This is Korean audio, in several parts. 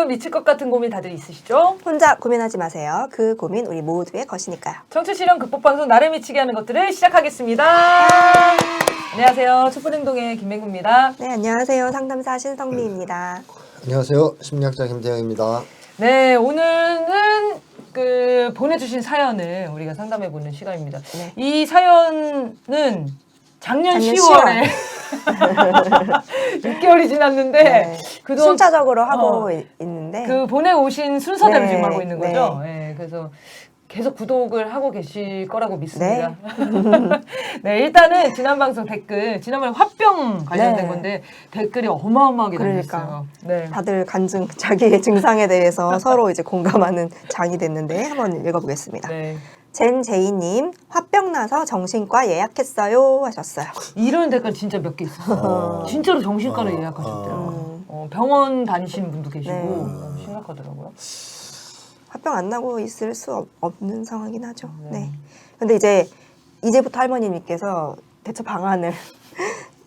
미칠 것 같은 고민 다들 있으시죠? 혼자 고민하지 마세요. 그 고민 우리 모두의 것이니까요. 청취실현 극복방송 나를 미치게 하는 것들을 시작하겠습니다. 안녕하세요. 촛불행동의 김맹구입니다. 네, 안녕하세요. 상담사 신성미입니다. 안녕하세요. 심리학자 김태형입니다. 네, 오늘은 보내주신 사연을 우리가 상담해보는 시간입니다. 네. 이 사연은 작년 10월에 6개월이 지났는데 네. 그동안 순차적으로 하고 있는데 그 보내오신 순서대로 네, 지금 하고 있는 거죠. 네. 네, 그래서 계속 구독을 하고 계실 거라고 믿습니다. 네. 네, 일단은 지난 방송 댓글, 지난번에 화병 관련된 네. 건데 댓글이 어마어마하게 그러니까. 달렸어요. 네. 다들 자기의 증상에 대해서 서로 이제 공감하는 장이 됐는데 한번 읽어보겠습니다. 네. 젠제이님, 화병 나서 정신과 예약했어요 하셨어요. 이런 댓글 진짜 몇 개 있어요. 진짜로 정신과를 예약하셨대요. 병원 다니시는 분도 계시고 네. 심각하더라고요. 화병 안 나고 있을 수 없는 상황이긴 하죠. 네. 근데 이제부터 할머니님께서 대처 방안을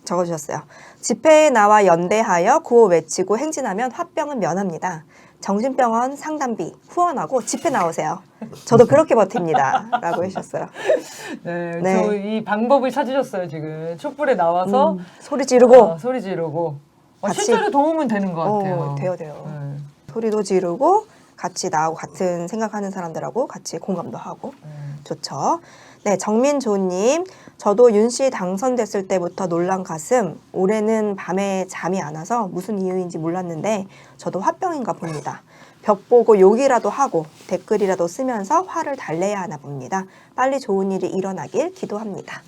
적어주셨어요. 집회에 나와 연대하여 구호 외치고 행진하면 화병은 면합니다. 정신병원 상담비 후원하고 집회 나오세요. 저도 그렇게 버팁니다. 라고 해주셨어요. 네, 네. 저 이 방법을 찾으셨어요, 지금. 촛불에 나와서 소리 지르고 소리 지르고. 같이. 실제로 도움은 되는 것 같아요. 돼요. 네. 소리도 지르고 같이 나하고 같은 생각하는 사람들하고 같이 공감도 하고 좋죠. 네, 정민조님, 저도 윤 씨 당선됐을 때부터 놀란 가슴. 올해는 밤에 잠이 안 와서 무슨 이유인지 몰랐는데 저도 화병인가 봅니다. 벽 보고 욕이라도 하고 댓글이라도 쓰면서 화를 달래야 하나 봅니다. 빨리 좋은 일이 일어나길 기도합니다.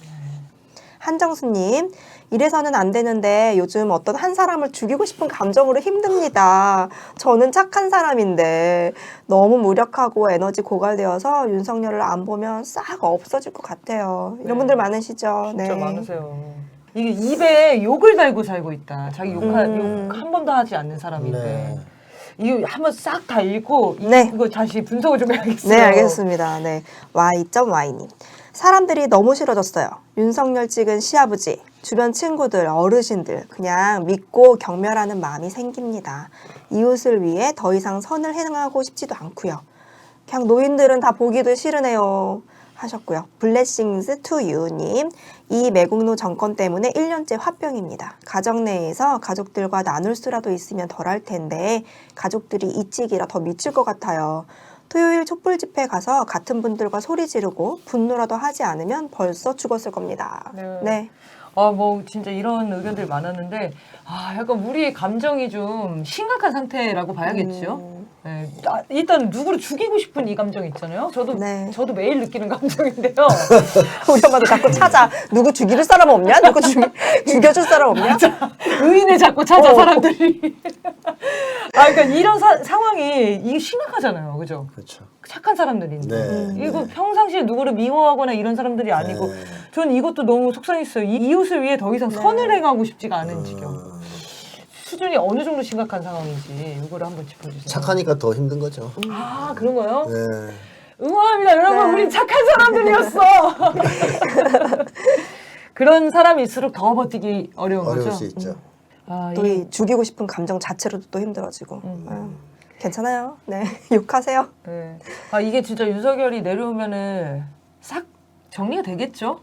한정수님, 이래서는 안 되는데 요즘 어떤 한 사람을 죽이고 싶은 감정으로 힘듭니다. 저는 착한 사람인데 너무 무력하고 에너지 고갈되어서 윤석열을 안 보면 싹 없어질 것 같아요. 이런 분들 많으시죠? 진짜 많으세요. 이게 입에 욕을 달고 살고 있다. 자기 욕 한 번도 하지 않는 사람인데. 네. 이거 한번 싹 다 읽고 네. 이거 다시 분석을 좀 해야겠어요. 네, 알겠습니다. 네, Y.Y님. 사람들이 너무 싫어졌어요. 윤석열 찍은 시아버지, 주변 친구들, 어르신들 그냥 믿고 경멸하는 마음이 생깁니다. 이웃을 위해 더 이상 선을 행하고 싶지도 않고요. 그냥 노인들은 다 보기도 싫으네요. 하셨고요. 블레싱스 투 유님, 이 매국노 정권 때문에 1년째 화병입니다. 가정 내에서 가족들과 나눌 수라도 있으면 덜할 텐데 가족들이 이찍이라 더 미칠 것 같아요. 토요일 촛불 집회 가서 같은 분들과 소리 지르고 분노라도 하지 않으면 벌써 죽었을 겁니다. 네. 뭐 진짜 이런 의견들 많았는데 약간 우리의 감정이 좀 심각한 상태라고 봐야겠죠. 네. 일단 누구를 죽이고 싶은 이 감정 있잖아요. 저도 매일 느끼는 감정인데요. 우리 엄마도 자꾸 찾아. 누구 죽일 사람 없냐? 누구 죽여줄 사람 없냐? 의인을 자꾸 찾아 사람들이. 그러니까 이런 상황이 이게 심각하잖아요, 그죠? 그렇죠. 착한 사람들인데 네. 이거 평상시에 누구를 미워하거나 이런 사람들이 아니고 저는 이것도 너무 속상했어요. 이웃을 위해 더 이상 선을 행하고 싶지가 않은 지경. 수준이 어느 정도 심각한 상황인지 이거를 한번 짚어주세요. 착하니까 더 힘든 거죠. 그런 거요? 네. 응원합니다, 여러분. 네. 우리 착한 사람들이었어. 그런 사람일수록 더 버티기 어려운 어려울 거죠. 수 있죠. 또 이 죽이고 싶은 감정 자체로도 또 힘들어지고. 괜찮아요. 네. 욕하세요. 네. 이게 진짜 윤석열이 내려오면은 싹 정리가 되겠죠?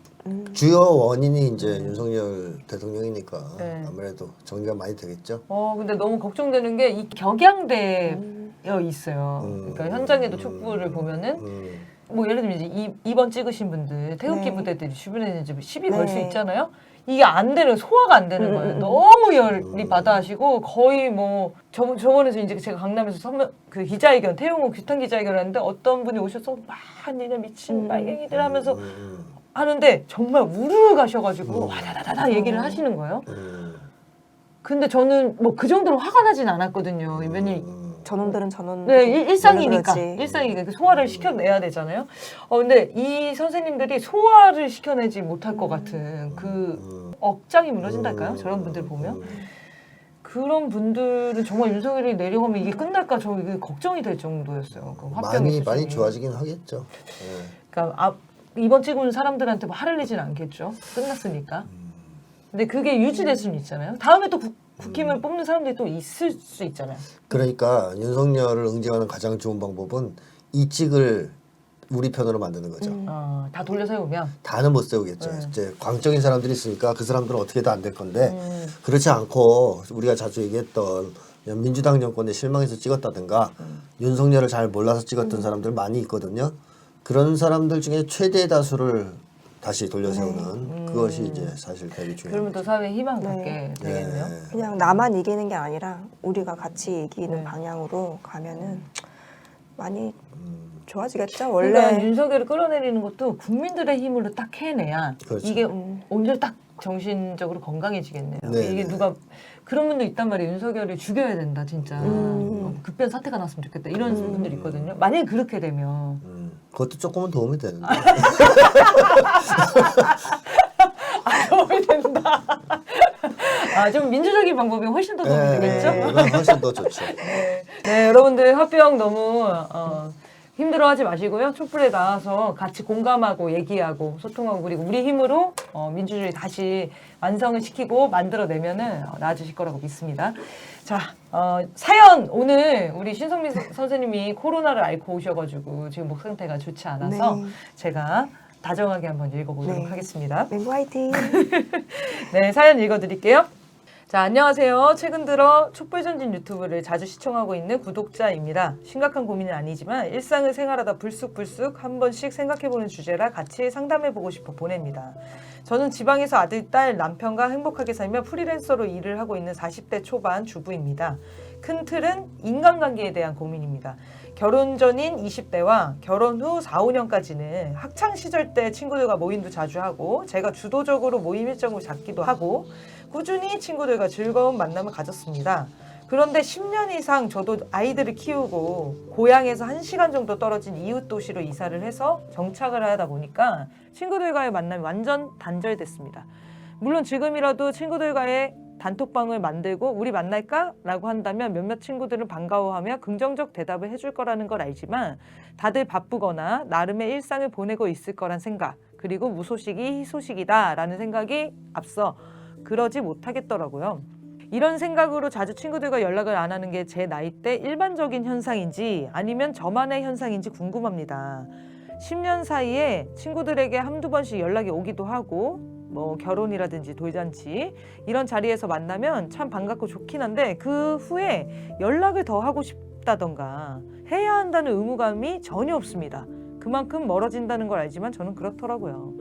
주요 원인이 이제 윤석열 대통령이니까 네. 아무래도 정리가 많이 되겠죠. 근데 너무 걱정되는 게 이 격양되어 있어요. 그러니까 현장에도 촛불을 보면은 뭐 예를 들면 이제 2번 찍으신 분들 태극기 네. 부대들이 주변에 이제 시비 걸 수 네. 있잖아요. 이게 안 되는 소화가 안 되는 거예요. 너무 열이 받아하시고 거의 뭐 저번에서 이제 제가 강남에서 그 기자회견 태용호 규탄 기자회견을 했는데 어떤 분이 오셔서 막 니네 미친 빨갱이들 하면서 하는데 정말 우르르 가셔가지고 와다다다다 얘기를 하시는 거예요. 근데 저는 뭐 그 정도로 화가 나진 않았거든요. 왜냐면 저놈들은 저놈. 네, 일상이니까. 그러지. 일상이니까 그 소화를 시켜내야 되잖아요. 근데 이 선생님들이 소화를 시켜내지 못할 것 같은 그 억장이 무너진달까요? 저런 분들 보면. 그런 분들은 정말 윤석열이 내려오면 이게 끝날까 저 이게 걱정이 될 정도였어요. 그 화병의 많이 수준이. 좋아지긴 하겠죠. 네. 그러니까 이번 찍은 사람들한테 뭐 화를 내진 않겠죠. 끝났으니까. 근데 그게 유지될 수는 있잖아요. 다음에 또 국힘을 뽑는 사람들이 또 있을 수 있잖아요. 그러니까 윤석열을 응징하는 가장 좋은 방법은 이직을 우리 편으로 만드는 거죠. 다 돌려 세우면 다는 못 세우겠죠. 이제 광적인 사람들이 있으니까 그 사람들은 어떻게도 안 될 건데 그렇지 않고 우리가 자주 얘기했던 민주당 정권에 실망해서 찍었다든가 윤석열을 잘 몰라서 찍었던 사람들 많이 있거든요. 그런 사람들 중에 최대 다수를 다시 돌려 세우는 그것이 이제 사실 되게 중요해요. 그러면 또 사회에 희망 갖게 되겠네요. 그냥 나만 이기는 게 아니라 우리가 같이 이기는 방향으로 가면은 많이 좋아지겠죠. 원래 그러니까 윤석열을 끌어내리는 것도 국민들의 힘으로 딱 해내야 그렇죠. 이게 오히려 딱 정신적으로 건강해지겠네요. 네, 이게 네. 누가 그런 분도 있단 말이에요. 윤석열을 죽여야 된다 진짜. 급변 사태가 났으면 좋겠다. 이런 분들이 있거든요. 만약에 그렇게 되면 그것도 조금은 도움이 되는데. 도움이 된다. 좀 민주적인 방법이 훨씬 더 도움이 되겠죠? 훨씬 더 좋죠. 네, 여러분들 화병 너무 힘들어하지 마시고요. 촛불에 나와서 같이 공감하고 얘기하고 소통하고 그리고 우리 힘으로 민주주의 다시 완성을 시키고 만들어내면은 나아지실 거라고 믿습니다. 자, 사연 오늘 우리 신성민 선생님이 코로나를 앓고 오셔가지고 지금 목 상태가 좋지 않아서 네. 제가 다정하게 한번 읽어보도록 네. 하겠습니다. 맹구 화이팅. 네, 사연 읽어드릴게요. 자, 안녕하세요. 최근 들어 촛불전진 유튜브를 자주 시청하고 있는 구독자입니다. 심각한 고민은 아니지만 일상을 생활하다 불쑥불쑥 한 번씩 생각해보는 주제라 같이 상담해보고 싶어 보냅니다. 저는 지방에서 아들, 딸, 남편과 행복하게 살며 프리랜서로 일을 하고 있는 40대 초반 주부입니다. 큰 틀은 인간관계에 대한 고민입니다. 결혼 전인 20대와 결혼 후 4, 5년까지는 학창시절 때 친구들과 모임도 자주 하고 제가 주도적으로 모임 일정을 잡기도 하고 꾸준히 친구들과 즐거운 만남을 가졌습니다. 그런데 10년 이상 저도 아이들을 키우고 고향에서 1시간 정도 떨어진 이웃 도시로 이사를 해서 정착을 하다 보니까 친구들과의 만남이 완전 단절됐습니다. 물론 지금이라도 친구들과의 단톡방을 만들고 우리 만날까? 라고 한다면 몇몇 친구들은 반가워하며 긍정적 대답을 해줄 거라는 걸 알지만 다들 바쁘거나 나름의 일상을 보내고 있을 거란 생각 그리고 무소식이 희소식이다 라는 생각이 앞서 그러지 못하겠더라고요. 이런 생각으로 자주 친구들과 연락을 안 하는 게 제 나이 때 일반적인 현상인지 아니면 저만의 현상인지 궁금합니다. 10년 사이에 친구들에게 한두 번씩 연락이 오기도 하고 뭐 결혼이라든지 돌잔치 이런 자리에서 만나면 참 반갑고 좋긴 한데 그 후에 연락을 더 하고 싶다던가 해야 한다는 의무감이 전혀 없습니다. 그만큼 멀어진다는 걸 알지만 저는 그렇더라고요.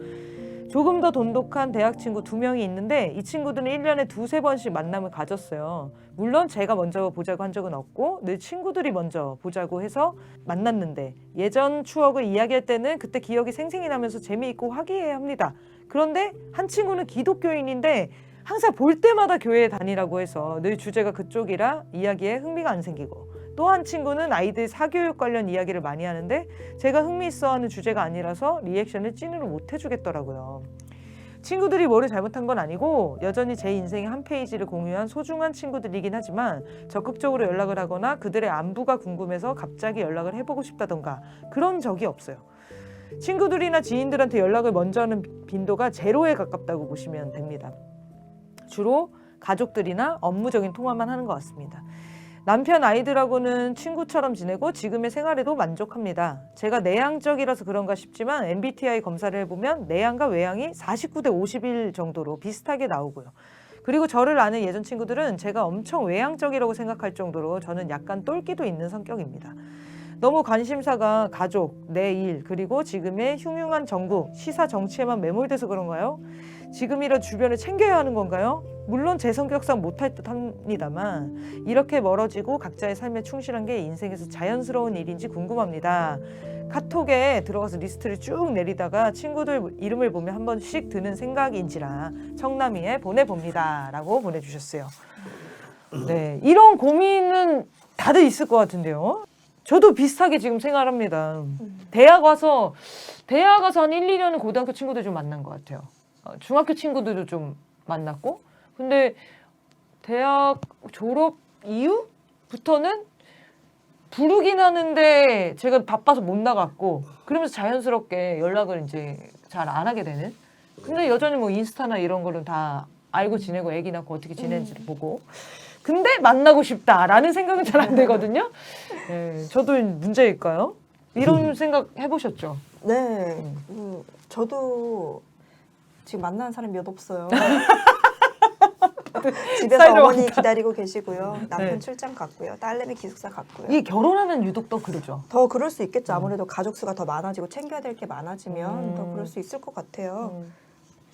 조금 더 돈독한 대학 친구 2명이 있는데 이 친구들은 1년에 2-3번씩 만남을 가졌어요. 물론 제가 먼저 보자고 한 적은 없고 늘 친구들이 먼저 보자고 해서 만났는데 예전 추억을 이야기할 때는 그때 기억이 생생히 나면서 재미있고 화기애애합니다. 그런데 한 친구는 기독교인인데 항상 볼 때마다 교회에 다니라고 해서 늘 주제가 그쪽이라 이야기에 흥미가 안 생기고 또 한 친구는 아이들 사교육 관련 이야기를 많이 하는데 제가 흥미있어하는 주제가 아니라서 리액션을 찐으로 못 해주겠더라고요. 친구들이 뭐를 잘못한 건 아니고 여전히 제 인생의 한 페이지를 공유한 소중한 친구들이긴 하지만 적극적으로 연락을 하거나 그들의 안부가 궁금해서 갑자기 연락을 해보고 싶다던가 그런 적이 없어요. 친구들이나 지인들한테 연락을 먼저 하는 빈도가 제로에 가깝다고 보시면 됩니다. 주로 가족들이나 업무적인 통화만 하는 것 같습니다. 남편 아이들하고는 친구처럼 지내고 지금의 생활에도 만족합니다. 제가 내향적이라서 그런가 싶지만 MBTI 검사를 해보면 내향과 외향이 49대 51 정도로 비슷하게 나오고요. 그리고 저를 아는 예전 친구들은 제가 엄청 외향적이라고 생각할 정도로 저는 약간 똘끼도 있는 성격입니다. 너무 관심사가 가족, 내 일, 그리고 지금의 흉흉한 정국, 시사 정치에만 매몰돼서 그런가요? 지금이라 주변을 챙겨야 하는 건가요? 물론 제 성격상 못할 듯 합니다만 이렇게 멀어지고 각자의 삶에 충실한 게 인생에서 자연스러운 일인지 궁금합니다. 카톡에 들어가서 리스트를 쭉 내리다가 친구들 이름을 보면 한 번씩 드는 생각인지라 청남이에 보내봅니다. 라고 보내주셨어요. 네, 이런 고민은 다들 있을 것 같은데요. 저도 비슷하게 지금 생활합니다. 대학 와서 한 1, 2년은 고등학교 친구들 좀 만난 것 같아요. 중학교 친구들도 좀 만났고 근데 대학 졸업 이후부터는 부르긴 하는데 제가 바빠서 못 나갔고 그러면서 자연스럽게 연락을 이제 잘 안 하게 되는 근데 여전히 뭐 인스타나 이런 거는 다 알고 지내고 애기 낳고 어떻게 지내는지를 보고. 근데 만나고 싶다라는 생각은 잘 안 되거든요. 네, 저도 문제일까요? 이런 생각 해보셨죠? 네. 저도 지금 만나는 사람이 몇 없어요. 집에서 사이좋아. 어머니 기다리고 계시고요. 남편 네. 출장 갔고요. 딸내미 기숙사 갔고요. 이게 결혼하면 유독 더 그러죠. 더 그럴 수 있겠죠. 아무래도 가족 수가 더 많아지고 챙겨야 될 게 많아지면 더 그럴 수 있을 것 같아요.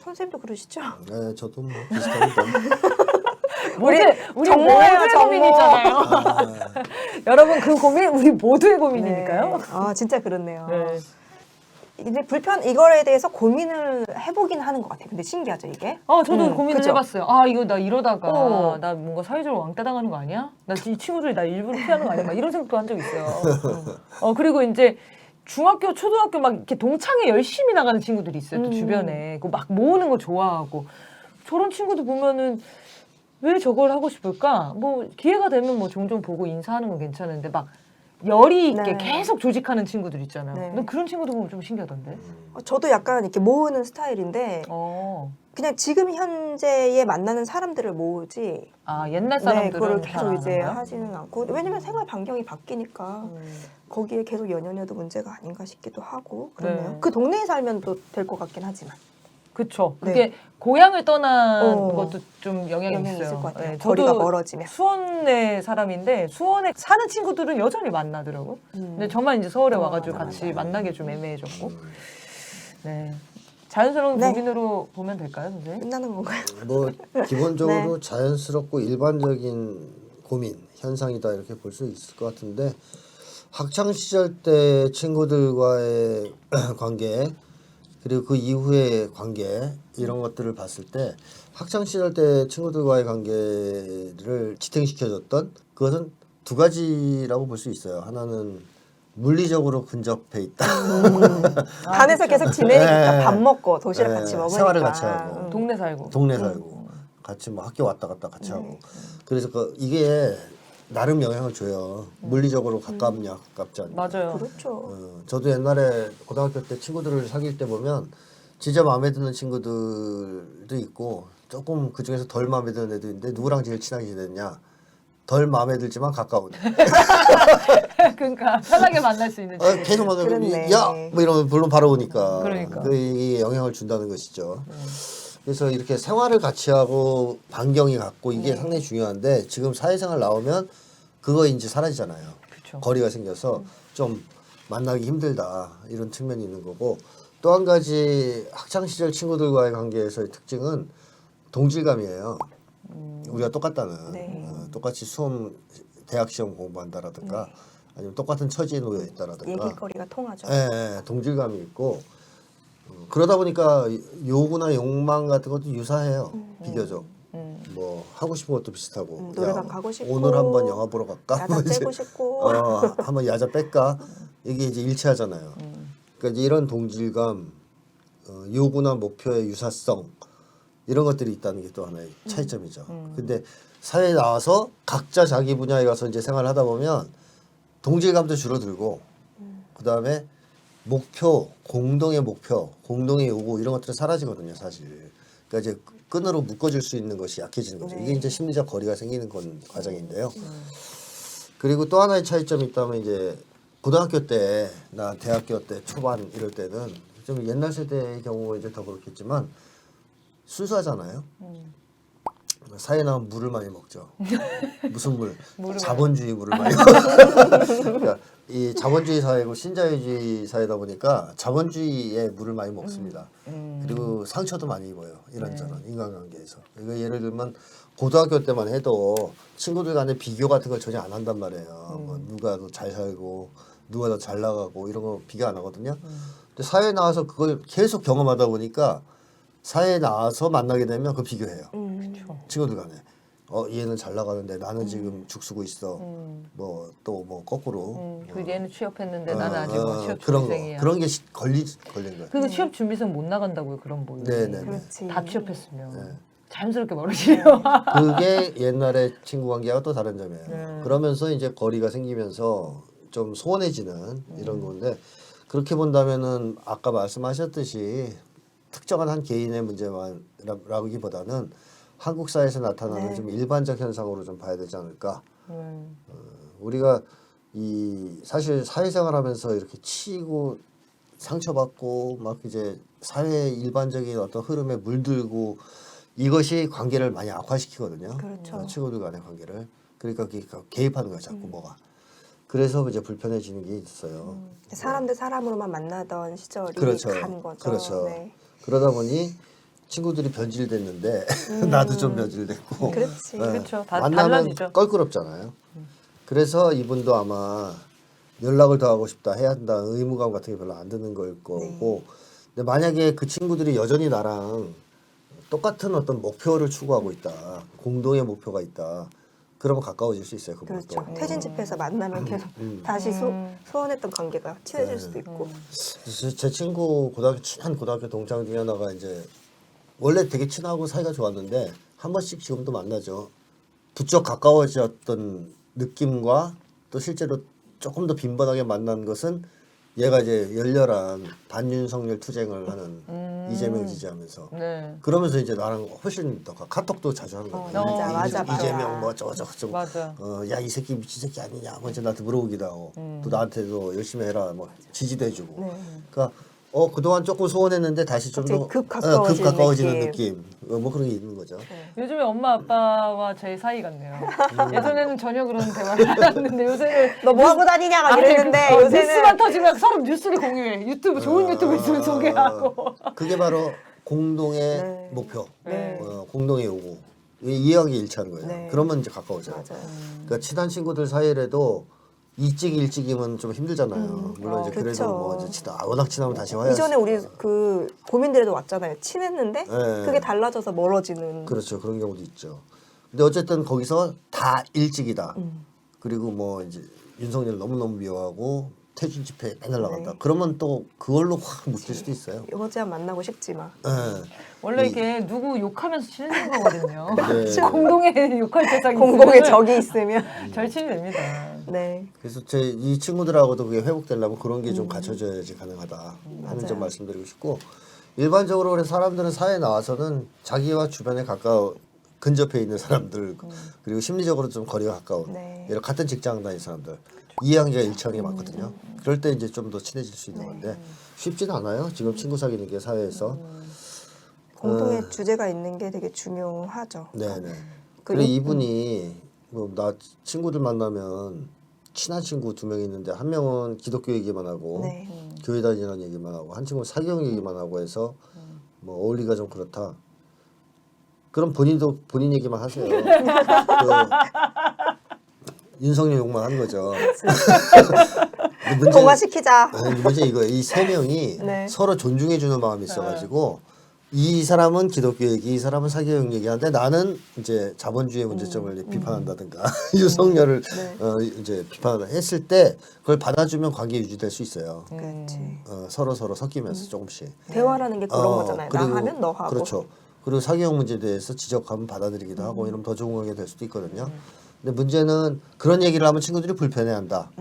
선생님도 그러시죠? 네, 저도 뭐 비슷합니다. 우리 정모예요, 모두의 정모. 고민이잖아요. 아, 여러분 그 고민 우리 모두의 고민이니까요. 네. 아 진짜 그렇네요. 네. 이제 이거에 대해서 고민을 해보긴 하는 것 같아요. 근데 신기하죠 이게? 저도 고민을 그죠? 해봤어요. 아 이거 나 이러다가 어. 나 뭔가 사회적으로 왕따 당하는 거 아니야? 나 이 친구들이 나 일부러 피하는 거 아니야? 막 이런 생각도 한 적 있어요. 그리고 이제 중학교, 초등학교 막 이렇게 동창회 열심히 나가는 친구들이 있어요. 또 주변에 그 막 모으는 거 좋아하고 저런 친구들 보면은 왜 저걸 하고 싶을까? 뭐 기회가 되면 뭐 종종 보고 인사하는 건 괜찮은데 막 열이 있게 네. 계속 조직하는 친구들 있잖아요. 네. 근데 그런 친구들 보면 좀 신기하던데. 저도 약간 이렇게 모으는 스타일인데 그냥 지금 현재에 만나는 사람들을 모으지. 아 옛날 네, 사람들은 그걸 잘 계속 안 이제 하나요? 하지는 않고 왜냐면 생활 반경이 바뀌니까 거기에 계속 연연해도 문제가 아닌가 싶기도 하고 그렇네요. 네. 그 동네에 살면 또 될 것 같긴 하지만 그쵸. 네. 그게 고향을 떠난 어. 것도 좀 영향이 영향이 있어요. 있을 것 같아요. 네, 거리가 저도 멀어지면. 수원의 사람인데 수원에 사는 친구들은 여전히 만나더라고. 근데 저만 이제 서울에 와가지고 같이 만나기 좀 애매해졌고. 네. 자연스러운 네. 고민으로 보면 될까요, 선생님? 끝나는 건가요? 뭐 기본적으로 네. 자연스럽고 일반적인 고민 현상이다 이렇게 볼 수 있을 것 같은데 학창 시절 때 친구들과의 관계 그리고 그 이후의 관계 이런 것들을 봤을 때 학창 시절 때 친구들과의 관계를 지탱시켜줬던 그것은 두 가지라고 볼 수 있어요. 하나는 물리적으로 근접해 있다. 반에서 계속 지내니까 네. 밥 먹고 도시락 네, 같이 먹으니까 생활을 같이 하고. 동네 살고. 동네 살고 같이 뭐 학교 왔다 갔다 같이 하고 그래서 이게 나름 영향을 줘요. 물리적으로 가깝냐 가깝지 않냐. 맞아요. 그렇죠. 저도 옛날에 고등학교 때 친구들을 사귈 때 보면 진짜 마음에 드는 친구들도 있고 조금 그 중에서 덜 마음에 드는 애도 있는데 누구랑 제일 친하게 지냈냐? 덜 마음에 들지만 가까운. 그러니까 편하게 만날 수 있는 친구. 계속 만나면 그렇네. 야뭐 이러면 물론 바로 오니까. 그러니까. 이게 영향을 준다는 것이죠. 그래서 이렇게 생활을 같이 하고 반경이 같고 이게 상당히 중요한데 지금 사회생활 나오면 그거 이제 사라지잖아요. 그쵸. 거리가 생겨서 좀 만나기 힘들다 이런 측면이 있는 거고 또 한 가지 학창 시절 친구들과의 관계에서의 특징은 동질감이에요. 우리가 똑같다는 네. 똑같이 대학 시험 공부한다라든가 아니면 똑같은 처지에 놓여 있다라든가 얘기거리가 통하죠. 예, 동질감이 있고 그러다 보니까 요구나 욕망 같은 것도 유사해요. 비교적. 뭐 하고 싶은 것도 비슷하고. 노래방 가고 싶고 오늘 한번 영화 보러 갈까? 야자 뭐 이제, 째고 싶고. 한번 야자 뺄까? 이게 이제 일치하잖아요. 그러니까 이제 이런 동질감, 요구나 목표의 유사성 이런 것들이 있다는 게 또 하나의 차이점이죠. 근데 사회에 나와서 각자 자기 분야에 가서 이제 생활을 하다 보면 동질감도 줄어들고 그다음에 목표, 공동의 요구 이런 것들은 사라지거든요, 사실. 그러니까 이제 끈으로 묶어줄 수 있는 것이 약해지는 거죠. 이게 이제 심리적 거리가 생기는 과정인데요. 그리고 또 하나의 차이점이 있다면 이제 고등학교 때, 나 대학교 때 초반 이럴 때는 좀 옛날 세대의 경우 이제 더 그렇겠지만 순수하잖아요. 사회 나오면 물을 많이 먹죠. 무슨 물? 자본주의 물을 많이 먹죠. 그러니까 이 자본주의 사회고 신자유주의 사회다 보니까 자본주의의 물을 많이 먹습니다. 그리고 상처도 많이 입어요. 이런저런 인간관계에서. 그러니까 예를 들면 고등학교 때만 해도 친구들 간에 비교 같은 걸 전혀 안 한단 말이에요. 뭐 누가 더 잘 살고 누가 더 잘 나가고 이런 거 비교 안 하거든요. 근데 사회에 나와서 그걸 계속 경험하다 보니까 사회에 나와서 만나게 되면 그걸 비교해요. 친구들 간에. 얘는 잘 나가는데 나는 지금 죽쓰고 있어. 뭐 또 뭐 거꾸로. 그 얘는 취업했는데 나는 아직 뭐 취업 그런 거 준비생이야. 그런 게 걸린 거예요. 그래서 취업 준비생 못 나간다고요 그런 분이. 네네. 그렇지. 다 취업했으면 네. 자연스럽게 멀어지네요. 그게 옛날에 친구 관계와 또 다른 점이에요. 그러면서 이제 거리가 생기면서 좀 소원해지는 이런 건데 그렇게 본다면은 아까 말씀하셨듯이 특정한 한 개인의 문제만라기보다는 한국 사회에서 나타나는 네. 좀 일반적 현상으로 좀 봐야 되지 않을까. 네. 우리가 이 사실 사회생활하면서 이렇게 치고 상처받고 막 이제 사회 일반적인 어떤 흐름에 물들고 이것이 관계를 많이 악화시키거든요. 그렇죠. 친구들 간의 관계를. 그러니까 개입하는 거야 자꾸 뭐가. 그래서 이제 불편해지는 게 있어요. 사람 대 사람으로만 만나던 시절이 그렇죠. 간 거죠. 그렇죠. 네. 그러다 보니 친구들이 변질됐는데 나도 좀 변질됐고 그렇지. 그렇죠. 다 만나면 달라지죠. 껄끄럽잖아요. 그래서 이분도 아마 연락을 더 하고 싶다 해야 한다는 의무감 같은 게 별로 안 드는 걸 거고 근데 만약에 그 친구들이 여전히 나랑 똑같은 어떤 목표를 추구하고 있다. 공동의 목표가 있다. 그러면 가까워질 수 있어요. 그분도. 그렇죠. 퇴진 집회에서 만나면 계속 다시 소원했던 관계가 친해질 수도 있고. 그래서 제 친구 친한 고등학교 동창 중에 하나가 이제 원래 되게 친하고 사이가 좋았는데 한 번씩 지금도 만나죠. 부쩍 가까워졌던 느낌과 또 실제로 조금 더 빈번하게 만난 것은 얘가 이제 열렬한 반윤석열 투쟁을 하는 이재명 지지하면서 네. 그러면서 이제 나랑 훨씬 더 카톡도 자주 하는 거예요. 맞아. 이재명 뭐 저거 좀 맞아. 야 이 새끼 미친 새끼 아니냐 뭐 이제 나한테 물어보기도 하고 또 나한테도 열심히 해라 뭐 지지도 해주고 그러니까 그동안 조금 소원했는데 다시 좀 더 급 가까워지는 느낌 뭐 그런 게 있는 거죠. 요즘에 엄마 아빠와 제 사이 같네요. 예전에는 전혀 그런 대화를 안 했는데 요새는 너 뭐 하고 다니냐 막 이랬는데 요새는 요새는 뉴스만 터지면 서로 뉴스를 공유해. 유튜브 좋은 유튜브 있으면 소개하고. 그게 바로 공동의 네. 목표, 네. 공동의 요구 이해관계 일치하는 거예요. 네. 그러면 이제 가까워져요. 맞아요. 그러니까 친한 친구들 사이라도 일찍이면 좀 힘들잖아요. 물론 이제 그래도 그쵸. 뭐 이제 워낙 친하면 다시 화해. 이전에 우리 그 고민들에도 왔잖아요. 친했는데 네. 그게 달라져서 멀어지는. 그렇죠. 그런 경우도 있죠. 근데 어쨌든 거기서 다 일찍이다. 그리고 뭐 이제 윤석열 너무너무 미워하고 퇴진 집회 맨날 나간다. 네. 그러면 또 그걸로 확 묶일 수도 있어요. 여자야 만나고 싶지만. 네. 원래 이게 누구 욕하면서 친해지는 거거든요. 네. 공동의 욕할 대상이 공공의 있으면은 적이 있으면. 절친이 됩니다. 네. 그래서 이 친구들하고도 그게 회복되려면 그런 게 좀 갖춰져야지 가능하다 하는 점 맞아요. 말씀드리고 싶고 일반적으로 그래 사람들은 사회에 나와서는 자기와 주변에 근접해 있는 사람들 그리고 심리적으로 좀 거리가 가까운 네. 예를 같은 직장 다니는 사람들 이해관계가 일치하는 게 많거든요. 그럴 때 이제 좀 더 친해질 수 있는 건데 쉽지는 않아요. 지금 친구 사귀는 게 사회에서. 공통의 주제가 있는 게 되게 중요하죠. 네네. 그리고 이분이 뭐 나 친구들 만나면 친한 친구 2명 있는데 한 명은 기독교 얘기만 하고 네. 교회 다니는 얘기만 하고 한 친구는 사경 얘기만 하고 해서 뭐 어울리기가 좀 그렇다. 그럼 본인도 본인 얘기만 하세요. 윤석열 욕만 하는 거죠. 동화시키자. 문제 이거예요. 이 3명이 네. 서로 존중해주는 마음이 있어가지고 이 사람은 기독교 얘기, 이 사람은 사교육 얘기하는데 나는 이제 자본주의 문제점을 비판한다든가 윤석열을 이제 비판을 했을 때 그걸 받아주면 관계 유지될 수 있어요. 그렇지. 서로 섞이면서 조금씩. 대화라는 게 그런 거잖아요. 나 하면 너 하고. 그렇죠. 그리고 사교육 문제에 대해서 지적하면 받아들이기도 하고 이러면 더 좋은 관계가 될 수도 있거든요. 근데 문제는 그런 얘기를 하면 친구들이 불편해한다.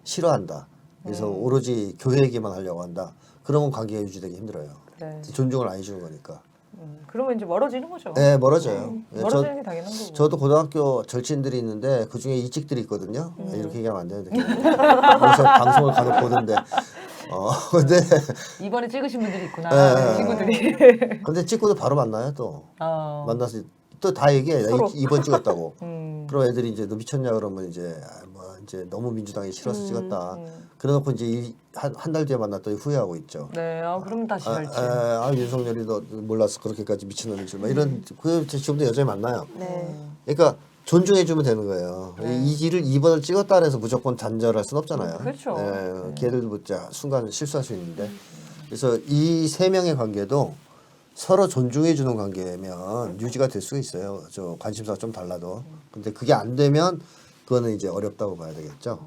싫어한다. 그래서 오로지 교회 얘기만 하려고 한다. 그러면 관계가 유지되기 힘들어요. 네. 존중을 안 해주는 거니까. 그러면 이제 멀어지는 거죠. 네, 멀어져요. 예, 멀어지는 게 당연한 거고. 저도 고등학교 절친들이 있는데 그 중에 이직들이 있거든요. 이렇게 얘기하면 안 되는데 방송을 간혹 보는데. 근데 이번에 찍으신 분들이 있구나. 네. 친구들이. 근데 찍고도 바로 만나요 또. 만나서 또 다 얘기해. 나 서로. 이번 찍었다고. 그럼 애들이 이제 너 미쳤냐 그러면 이제 이제 너무 민주당이 싫어서 찍었다. 그래놓고 이제 한 달 뒤에 만났더니 후회하고 있죠. 네, 그럼 다시 절친. 윤석열이 너 몰랐어 그렇게까지 미친놈이지. 막 이런 그 지금도 여전히 만나요. 네. 그러니까 존중해주면 되는 거예요. 이 일을 2번을 찍었다 해서 무조건 단절할 순 없잖아요. 그렇죠. 걔들도 묻자 순간 실수할 수 있는데 그래서 이 3명의 관계도 서로 존중해주는 관계면 유지가 될 수가 있어요. 저 관심사가 좀 달라도. 근데 그게 안 되면 그거는 이제 어렵다고 봐야 되겠죠.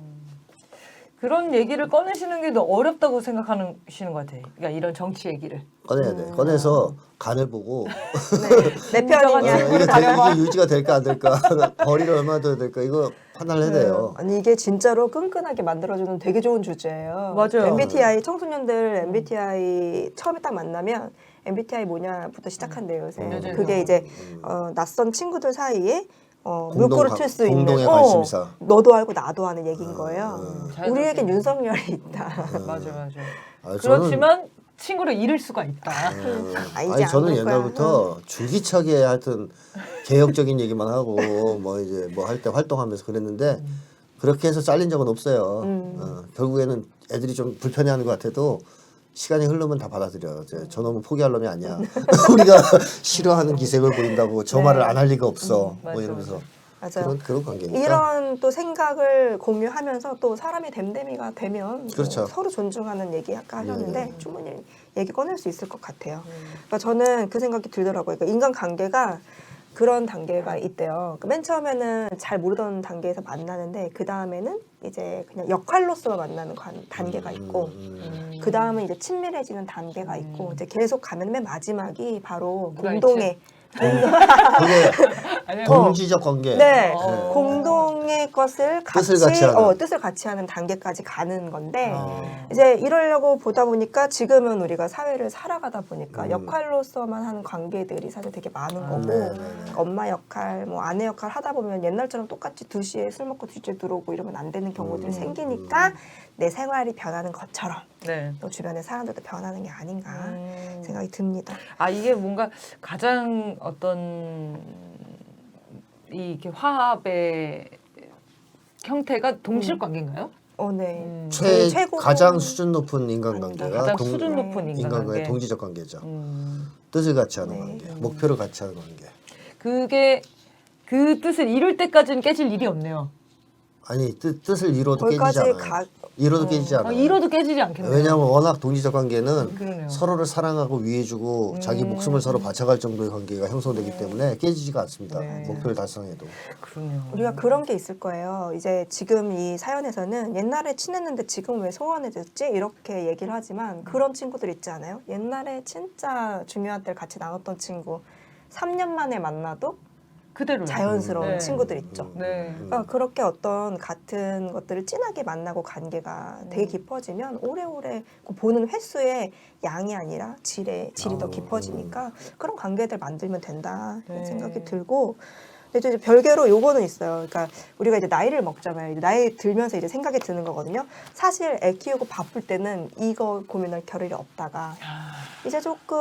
그런 얘기를 꺼내시는 게 더 어렵다고 생각하시는 것 같아요. 그러니까 이런 정치 얘기를. 꺼내야 돼. 꺼내서 간을 보고 내 편이냐. 이게 유지가 될까 안 될까 거리를 얼마나 둬야 될까 이거 판단을 해야 돼요. 아니 이게 진짜로 끈끈하게 만들어주는 되게 좋은 주제예요. 맞아요. MBTI 청소년들 MBTI 처음에 딱 만나면 MBTI 뭐냐부터 시작한대요 요새. 맞아요. 그게 이제 낯선 친구들 사이에 공동 물꼬를 관- 틀 수 있는 공동의 관심사. 너도 알고 나도 아는 얘기인 거예요. 자연스럽게. 우리에겐 윤석열이 있다. 맞아. 아, 그렇지만 친구를 잃을 수가 있다. 이제 안 저는 그럴 거야. 옛날부터 줄기차게 하여튼 개혁적인 얘기만 하고 뭐 이제 뭐 할 때 활동하면서 그랬는데 그렇게 해서 잘린 적은 없어요. 결국에는 애들이 좀 불편해하는 것 같아도 시간이 흐르면 다 받아들여. 저놈은 포기할 놈이 아니야. 우리가 싫어하는 기색을 보인다고 저 말을 안 할 리가 없어. 뭐 맞아, 이러면서 맞아요. 그런 관계니까. 이런 또 생각을 공유하면서 또 사람이 됨됨이가 되면 그렇죠. 뭐 서로 존중하는 얘기 아까 하셨는데 충분히 얘기 꺼낼 수 있을 것 같아요. 그러니까 저는 그 생각이 들더라고요. 그러니까 인간관계가 그런 단계가 있대요. 맨 처음에는 잘 모르던 단계에서 만나는데 그 다음에는 이제 그냥 역할로서 만나는 단계가 있고 그 다음은 이제 친밀해지는 단계가 있고 이제 계속 가면 맨 마지막이 바로 누가 공동의 그게 아니요. 동지적 관계. 네, 어. 공동의 것을 같이 뜻을 같이 하는 단계까지 가는 건데 이제 이러려고 보다 보니까 지금은 우리가 사회를 살아가다 보니까 역할로서만 하는 관계들이 사실 되게 많은 거고 엄마 역할, 뭐 아내 역할 하다 보면 옛날처럼 똑같이 2시에 술 먹고 2시에 들어오고 이러면 안 되는 경우들이 생기니까 내 생활이 변하는 것처럼 네. 또 주변의 사람들도 변하는 게 아닌가 생각이 듭니다. 아 이게 뭔가 가장 어떤 이게 화합의 형태가 동실 관계인가요? 네. 최고 가장 수준 높은 인간관계가 가장 수준 높은 인간과의 인간관계. 동지적 관계죠. 뜻을 같이 하는 네. 관계, 목표를 같이 하는 관계. 그게 그 뜻을 이룰 때까지는 깨질 일이 없네요. 아니 뜻을 이뤄도 거기까지 깨지지 않아요. 이뤄도 깨지지 않아요. 이뤄도 깨지지 않겠네요. 왜냐하면 워낙 동지적 관계는 그러네요. 서로를 사랑하고 위해주고 자기 목숨을 서로 바쳐갈 정도의 관계가 형성되기 때문에 깨지지가 않습니다. 네. 목표를 달성해도. 그러네요. 우리가 그런 게 있을 거예요. 이제 지금 이 사연에서는 옛날에 친했는데 지금 왜 소원해졌지? 이렇게 얘기를 하지만 그런 친구들 있지 않아요? 옛날에 진짜 중요한 때를 같이 나눴던 친구 3년 만에 만나도 그대로 자연스러운 네. 친구들 있죠. 네. 그러니까 그렇게 어떤 같은 것들을 진하게 만나고 관계가 되게 깊어지면 오래오래 그 보는 횟수의 양이 아니라 질이 더 깊어지니까 그런 관계들 만들면 된다 이런 네. 생각이 들고 근데 이제 별개로 요거는 있어요. 그러니까 우리가 이제 나이를 먹잖아요. 이제 나이 들면서 이제 생각이 드는 거거든요. 사실 애 키우고 바쁠 때는 이거 고민할 겨를이 없다가 이제 조금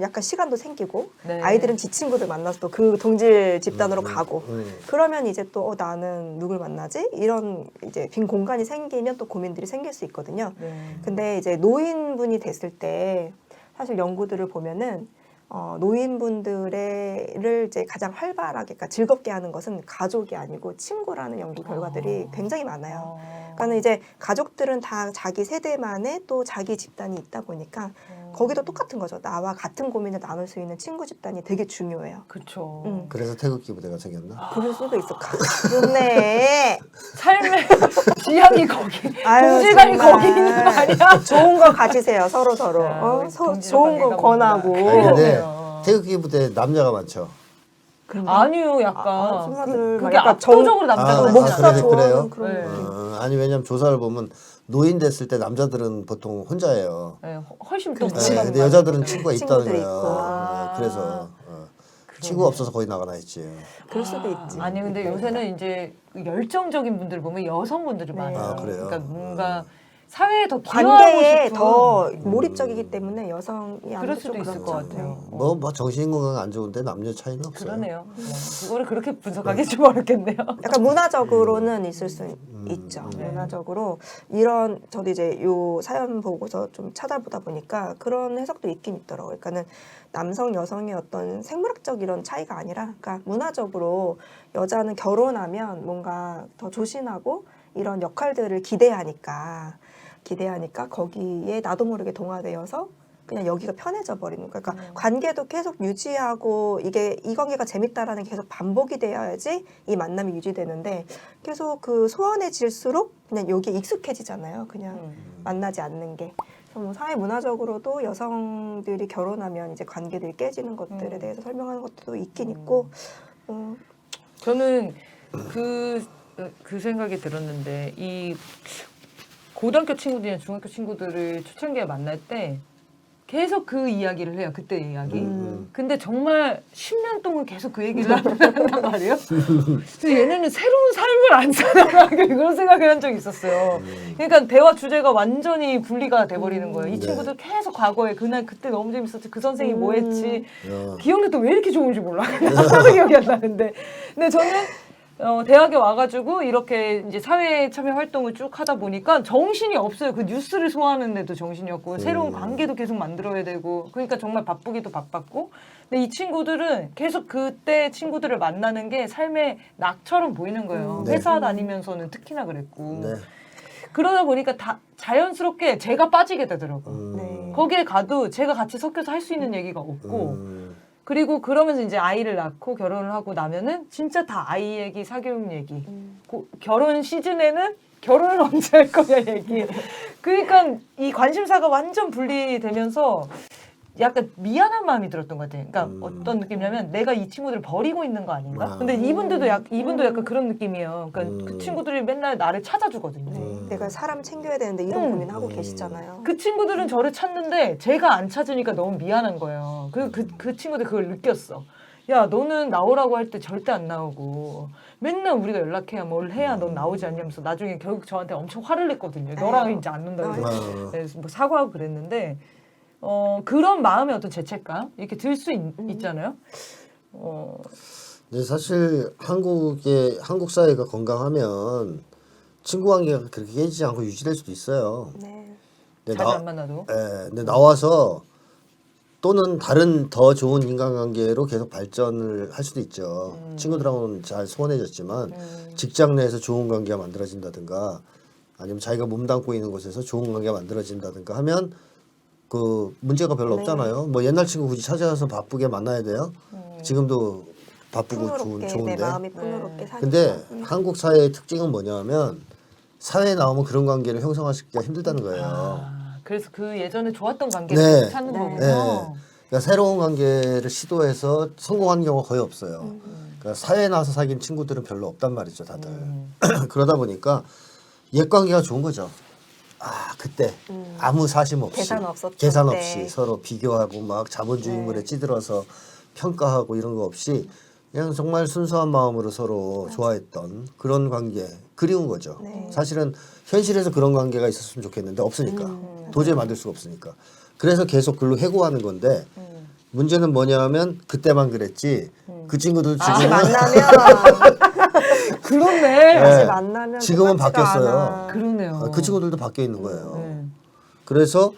약간 시간도 생기고 네. 아이들은 지 친구들 만나서 또 그 동질 집단으로 가고 그러면 이제 또 나는 누굴 만나지? 이런 이제 빈 공간이 생기면 또 고민들이 생길 수 있거든요. 네. 근데 이제 노인분이 됐을 때 사실 연구들을 보면은 노인분들을 이제 가장 활발하게, 그러니까 즐겁게 하는 것은 가족이 아니고 친구라는 연구 결과들이 굉장히 많아요. 그러니까 이제 가족들은 다 자기 세대만의 또 자기 집단이 있다 보니까 거기도 똑같은 거죠. 나와 같은 고민을 나눌 수 있는 친구 집단이 되게 중요해요. 그렇죠. 그래서 태극기 부대가 생겼나? 그럴 수도 있어. 좋네. 삶의 지향이 거기, 아유, 동질감이 정말. 거기 있는 거 아니야? 좋은 거 가지세요. 서로 서로. 야, 우리 동질감 좋은 거 관계가 권하고. 뭔가. 아니, 근데 그러네요. 태극기 부대 남자가 많죠. 아니요, 약간 아줌마들 그게 약간 압도적으로 남자가 아, 목사 그래요? 좋아하는 그래요? 그런 네. 느낌. 아니 왜냐면 조사를 보면 노인 됐을 때 남자들은 보통 혼자예요. 네, 훨씬 더 그렇지. 네, 공감이 근데 많아요. 여자들은 친구가 있다는 친구들이 거야. 있고. 아. 그래서 친구가 없어서 거기 나가나 했지. 그럴 수도 있지. 아니 근데 요새는 이제 열정적인 분들 보면 여성분들이 네. 많아요. 아, 그래요? 그러니까 뭔가 사회에 더 기여하고 관계에 싶은 더 몰입적이기 때문에 여성이 그럴 아무래도 수도 좀 있을 그렇죠. 것 같아요. 뭐 정신 건강 안 좋은데 남녀 차이는 없어요. 그러네요. 그거를 그렇게 분석하기 좀 어렵겠네요. 약간 문화적으로는 있을 수 있죠. 문화적으로 이런 저도 이제 요 사연 보고서 좀 찾아보다 보니까 그런 해석도 있긴 있더라고요. 그러니까는 남성 여성의 어떤 생물학적 이런 차이가 아니라, 그러니까 문화적으로 여자는 결혼하면 뭔가 더 조신하고 이런 역할들을 기대하니까 거기에 나도 모르게 동화되어서 그냥 여기가 편해져 버리는 거야. 그러니까 관계도 계속 유지하고 이 관계가 재밌다라는 게 계속 반복이 되어야지 이 만남이 유지되는데 계속 그 소원해질수록 그냥 여기에 익숙해지잖아요. 그냥 만나지 않는 게. 그래서 뭐 사회 문화적으로도 여성들이 결혼하면 이제 관계들이 깨지는 것들에 대해서 설명하는 것도 있긴 있고. 저는 그 생각이 들었는데 이 고등학교 친구들이나 중학교 친구들을 초창기에 만날 때 계속 그 이야기를 해요. 그때 이야기. 근데 정말 10년 동안 계속 그 얘기를 한단 말이에요. 그래서 얘네는 새로운 삶을 안 사나 그런 생각을 한 적이 있었어요. 그러니까 대화 주제가 완전히 분리가 돼버리는 거예요. 이 네. 친구들 계속 과거에 그날 그때 너무 재밌었지. 그 선생이 뭐 했지. 야. 기억력도 왜 이렇게 좋은지 몰라. 하나도 기억이 안 나는데. 근데 저는 대학에 와가지고 이렇게 이제 사회 참여 활동을 쭉 하다 보니까 정신이 없어요. 그 뉴스를 소화하는데도 정신이 없고 새로운 관계도 계속 만들어야 되고 그러니까 정말 바쁘기도 바빴고 근데 이 친구들은 계속 그때 친구들을 만나는 게 삶의 낙처럼 보이는 거예요. 네. 회사 다니면서는 특히나 그랬고 네. 그러다 보니까 다 자연스럽게 제가 빠지게 되더라고요. 네. 거기에 가도 제가 같이 섞여서 할 수 있는 얘기가 없고 그리고 그러면서 이제 아이를 낳고 결혼을 하고 나면은 진짜 다 아이 얘기, 사교육 얘기. 결혼 시즌에는 결혼을 언제 할 거냐 얘기. 그러니까 이 관심사가 완전 분리되면서 약간 미안한 마음이 들었던 것 같아요. 그러니까 어떤 느낌이냐면 내가 이 친구들을 버리고 있는 거 아닌가? 근데 이분도 약간 그런 느낌이에요. 그러니까 그 친구들이 맨날 나를 찾아주거든요. 내가 사람 챙겨야 되는데 이런 고민하고 계시잖아요. 그 친구들은 저를 찾는데 제가 안 찾으니까 너무 미안한 거예요. 그 친구들 그걸 느꼈어. 야, 너는 나오라고 할 때 절대 안 나오고 맨날 우리가 연락해야 뭘 해야 넌 나오지 않냐면서 나중에 결국 저한테 엄청 화를 냈거든요. 너랑 이제 안 논다고 그래서 뭐 사과하고 그랬는데 그런 마음의 어떤 죄책감 이렇게 들 수 있잖아요. 근데 사실 한국 사회가 건강하면 친구 관계가 그렇게 깨지지 않고 유지될 수도 있어요. 네. 근데 자주 안 만나도. 근데 나와서 또는 다른 더 좋은 인간관계로 계속 발전을 할 수도 있죠. 친구들하고는 잘 소원해졌지만 직장 내에서 좋은 관계가 만들어진다든가 아니면 자기가 몸담고 있는 곳에서 좋은 관계가 만들어진다든가 하면 그 문제가 별로 네. 없잖아요. 뭐 옛날 친구 굳이 찾아가서 바쁘게 만나야 돼요. 지금도 바쁘고 풍요롭게 내 좋은데. 마음이 풍요롭게 사니까. 근데 한국 사회의 특징은 뭐냐면 사회에 나오면 그런 관계를 형성하기가 힘들다는 거예요. 그래서 그 예전에 좋았던 관계를 네. 찾는 네. 거군요. 네. 그러니까 새로운 관계를 시도해서 성공한 경우가 거의 없어요. 그러니까 사회에 나와서 사귄 친구들은 별로 없단 말이죠, 다들. 그러다 보니까 옛 관계가 좋은 거죠. 그때 아무 사심 없이 계산 없었던 때. 없이 서로 비교하고 막 자본주의물에 찌들어서 평가하고 이런 거 없이 그냥 정말 순수한 마음으로 서로 좋아했던 그런 관계 그리운 거죠. 네. 사실은 현실에서 그런 관계가 있었으면 좋겠는데 없으니까 도저히 만들 수가 없으니까 그래서 계속 글로 해고하는 건데 문제는 뭐냐면 그때만 그랬지 그 친구들 다시 지금은 만나면 그렇네. 다시 만나면 지금은 똑같지가 바뀌었어요. 않아. 그러네요. 그 친구들도 바뀌어 있는 거예요. 네. 그래서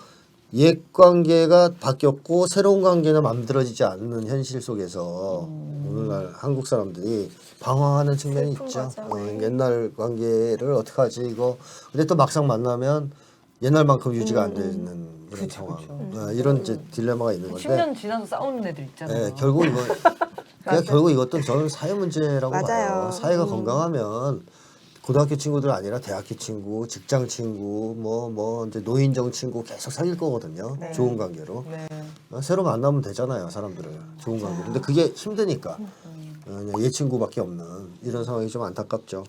옛 관계가 바뀌었고 새로운 관계는 만들어지지 않는 현실 속에서 오늘날 한국 사람들이 방황하는 측면이 슬픈 있죠. 거죠. 옛날 관계를 어떻게 하지 이거. 근데 또 막상 만나면 옛날만큼 유지가 안 되는 그런 상황. 이런 이제 딜레마가 있는 건데. 10년 지나서 싸우는 애들 있잖아요. 결국 이거 그냥 결국 이것도 저는 사회 문제라고 맞아요. 봐요. 사회가 건강하면 고등학교 친구들 아니라 대학교 친구, 직장 친구, 뭐 이제 노인정 친구 계속 사귈 거거든요. 네. 좋은 관계로. 네. 새로 만나면 되잖아요, 사람들을. 좋은 관계로. 근데 그게 힘드니까 그냥 얘 친구밖에 없는 이런 상황이 좀 안타깝죠.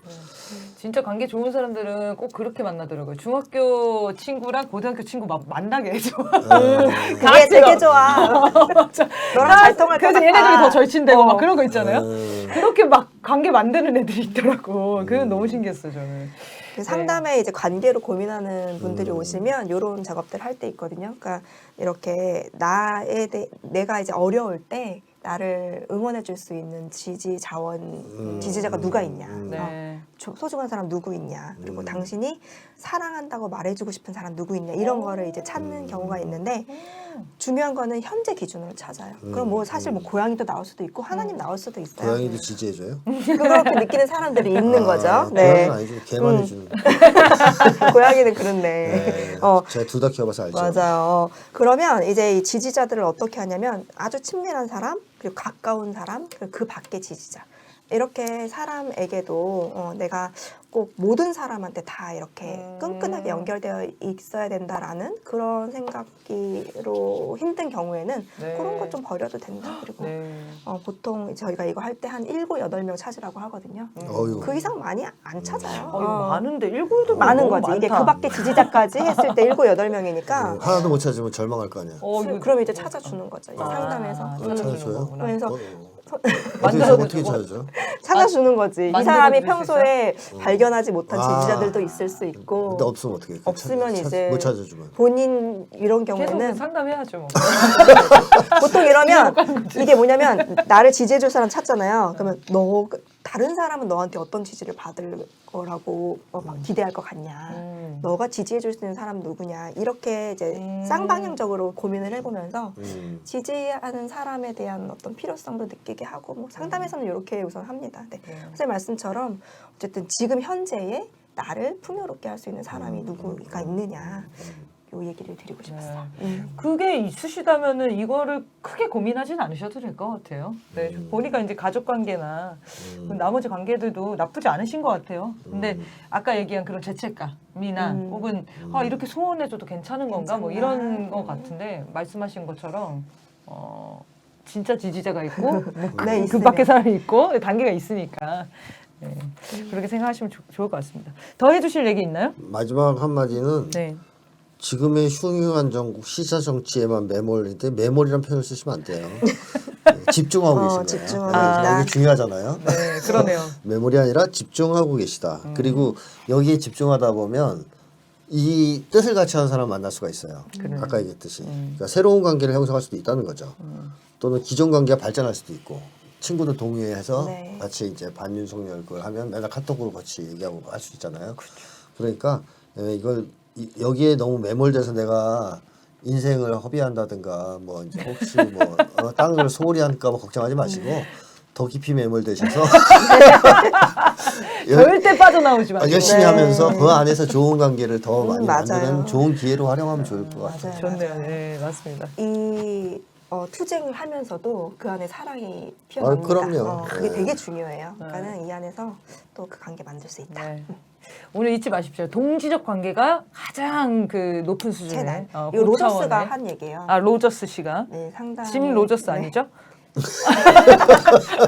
진짜 관계 좋은 사람들은 꼭 그렇게 만나더라고요. 중학교 친구랑 고등학교 친구 막 만나게 해줘. 그게 되게 좋아. 너랑 잘 통할 것 그래서 같아. 얘네들이 더 절친되고 막 그런 거 있잖아요. 음. 그렇게 막 관계 만드는 애들이 있더라고. 그건 너무 신기했어요, 저는. 그 상담에 이제 관계로 고민하는 분들이 오시면 이런 작업들 할 때 있거든요. 그러니까 이렇게 내가 이제 어려울 때 나를 응원해 줄 수 있는 지지 자원, 지지자가 누가 있냐. 네. 소중한 사람 누구 있냐. 그리고 당신이 사랑한다고 말해주고 싶은 사람 누구 있냐. 이런 거를 이제 찾는 경우가 있는데 중요한 거는 현재 기준으로 찾아요. 그럼 뭐 사실 뭐 고양이도 나올 수도 있고 하나님 나올 수도 있어요. 고양이도 지지해줘요? 그렇게 느끼는 사람들이 있는 거죠. 고양이는 아니죠. 개만 해주는. 고양이는 그렇네. 네. 제가 둘 다 키워봐서 알죠. 맞아요. 그러면 이제 이 지지자들을 어떻게 하냐면 아주 친밀한 사람, 그리고 가까운 사람, 그리고 그 밖의 지지자. 이렇게 사람에게도 내가 꼭 모든 사람한테 다 이렇게 끈끈하게 연결되어 있어야 된다라는 그런 생각으로 힘든 경우에는 네. 그런 것 좀 버려도 된다. 그리고 네. 보통 저희가 이거 할 때 한 7, 8명 찾으라고 하거든요. 어휴. 그 이상 많이 안 찾아요. 이거 많은데 1,9,8도 많은 거지. 이게 그 밖에 지지자까지 했을 때 7, 8명이니까 하나도 못 찾으면 절망할 거 아니야. 그럼 이제 찾아주는 거죠. 이제 상담해서. 찾아주는 찾아줘요? 거구나. 그래서 어떻게 찾아줘? 찾아주는 거지. 이 만들어 사람이 주실 수 평소에 발견하지 못한 아. 지지자들도 있을 수 있고 근데 없으면 어떻게 해? 없으면 이제 못 찾아주면. 본인 이런 계속 경우에는 상담해야죠. 뭐. 보통 이러면 이게 뭐냐면 나를 지지해줄 사람 찾잖아요. 그러면 너 다른 사람은 너한테 어떤 지지를 받을 거라고 막 기대할 것 같냐. 너가 지지해줄 수 있는 사람 누구냐. 이렇게 이제 쌍방향적으로 고민을 해보면서 지지하는 사람에 대한 어떤 필요성도 느끼게 하고 뭐 상담에서는 이렇게 우선 합니다. 네. 선생님 말씀처럼 어쨌든 지금 현재의 나를 풍요롭게 할 수 있는 사람이 누구가 있느냐. 요 얘기를 드리고 싶었어요. 그게 있으시다면은 이거를 크게 고민하진 않으셔도 될 것 같아요. 네, 보니까 이제 가족 관계나 나머지 관계들도 나쁘지 않으신 것 같아요. 근데 아까 얘기한 그런 죄책감이나 혹은 이렇게 소원해줘도 괜찮은 건가 뭐 이런 것 같은데 말씀하신 것처럼 진짜 지지자가 있고 뭐 네, 그 밖에 사람이 있고 단계가 있으니까 네, 그렇게 생각하시면 좋을 것 같습니다. 더 해주실 얘기 있나요? 마지막 한마디는 네. 지금의 흉흉한 정국 시사 정치에만 매몰인데 매몰이란 표현을 쓰시면 안 돼요. 네, 집중하고 계신 거예요. 집중하고 네, 이게 중요하잖아요. 네, 그러네요. 매몰이 아니라 집중하고 계시다. 그리고 여기에 집중하다 보면 이 뜻을 같이 하는 사람 만날 수가 있어요. 아까 얘기했듯이. 그러니까 새로운 관계를 형성할 수도 있다는 거죠. 또는 기존 관계가 발전할 수도 있고 친구들 동의해서 네. 같이 이제 반윤석열 그걸 하면 맨날 카톡으로 같이 얘기하고 할 수 있잖아요. 그러니까 이걸 여기에 너무 매몰돼서 내가 인생을 허비한다든가 뭐 이제 혹시 뭐 땅을 소홀히 할까 봐 걱정하지 마시고 더 깊이 매몰되셔서 절대 빠져나오지 마세요. 열심히 네. 하면서 그 안에서 좋은 관계를 더 많이 맞아요. 만드는 좋은 기회로 활용하면 좋을 것 같아요. 맞아요. 좋네요. 맞아요. 네, 맞습니다. 이 투쟁을 하면서도 그 안에 사랑이 피어납니다. 그럼요. 그게 네. 되게 중요해요. 그러니까는 이 안에서 또 그 관계 만들 수 있다. 네. 오늘 잊지 마십시오. 동지적 관계가 가장 그 높은 수준의 최단. 이거 로저스가 고차원의- 한 얘기예요. 로저스 씨가 네, 상당히. 짐 로저스 네. 아니죠?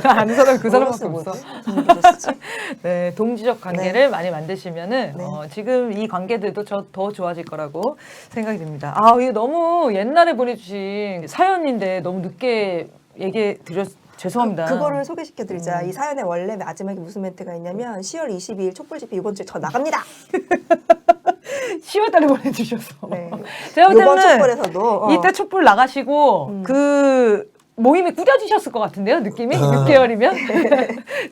아는 사람 그 사람밖에 로저스 없어. 뭐지? 무슨 로저스지? 네, 동지적 관계를 많이 만드시면은 네. 지금 이 관계들도 더 좋아질 거라고 생각이 듭니다. 이거 너무 옛날에 보내주신 사연인데 너무 늦게 얘기해 드렸. 죄송합니다. 그거를 소개시켜드리자. 이 사연의 원래 마지막에 무슨 멘트가 있냐면 10월 22일 촛불 집회 이번 주에 저 나갑니다. 10월 달에 보내주셔서. 네. 제가 볼 이번 때는 촛불에서도 이때 촛불 나가시고 그 모임이 꾸려지셨을 것 같은데요, 느낌이? 6개월이면?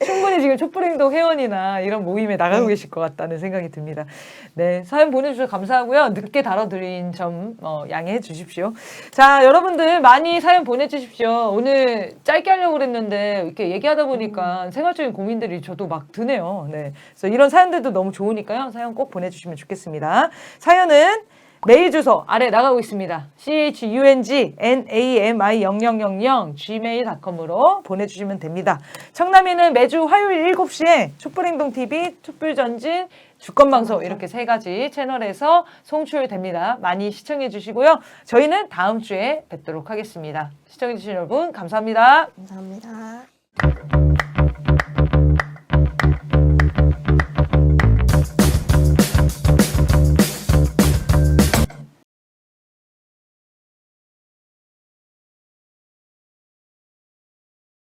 충분히 지금 촛불행동 회원이나 이런 모임에 나가고 계실 것 같다는 생각이 듭니다. 네, 사연 보내주셔서 감사하고요. 늦게 다뤄드린 점 양해해 주십시오. 자, 여러분들 많이 사연 보내주십시오. 오늘 짧게 하려고 그랬는데 이렇게 얘기하다 보니까 생활적인 고민들이 저도 막 드네요. 네, 그래서 이런 사연들도 너무 좋으니까요. 사연 꼭 보내주시면 좋겠습니다. 사연은 메일 주소 아래 나가고 있습니다. chungnami0000gmail.com으로 보내주시면 됩니다. 청남이는 매주 화요일 7시에 촛불행동TV, 촛불전진, 주권방송 이렇게 3가지 채널에서 송출됩니다. 많이 시청해 주시고요. 저희는 다음 주에 뵙도록 하겠습니다. 시청해 주신 여러분 감사합니다. 감사합니다.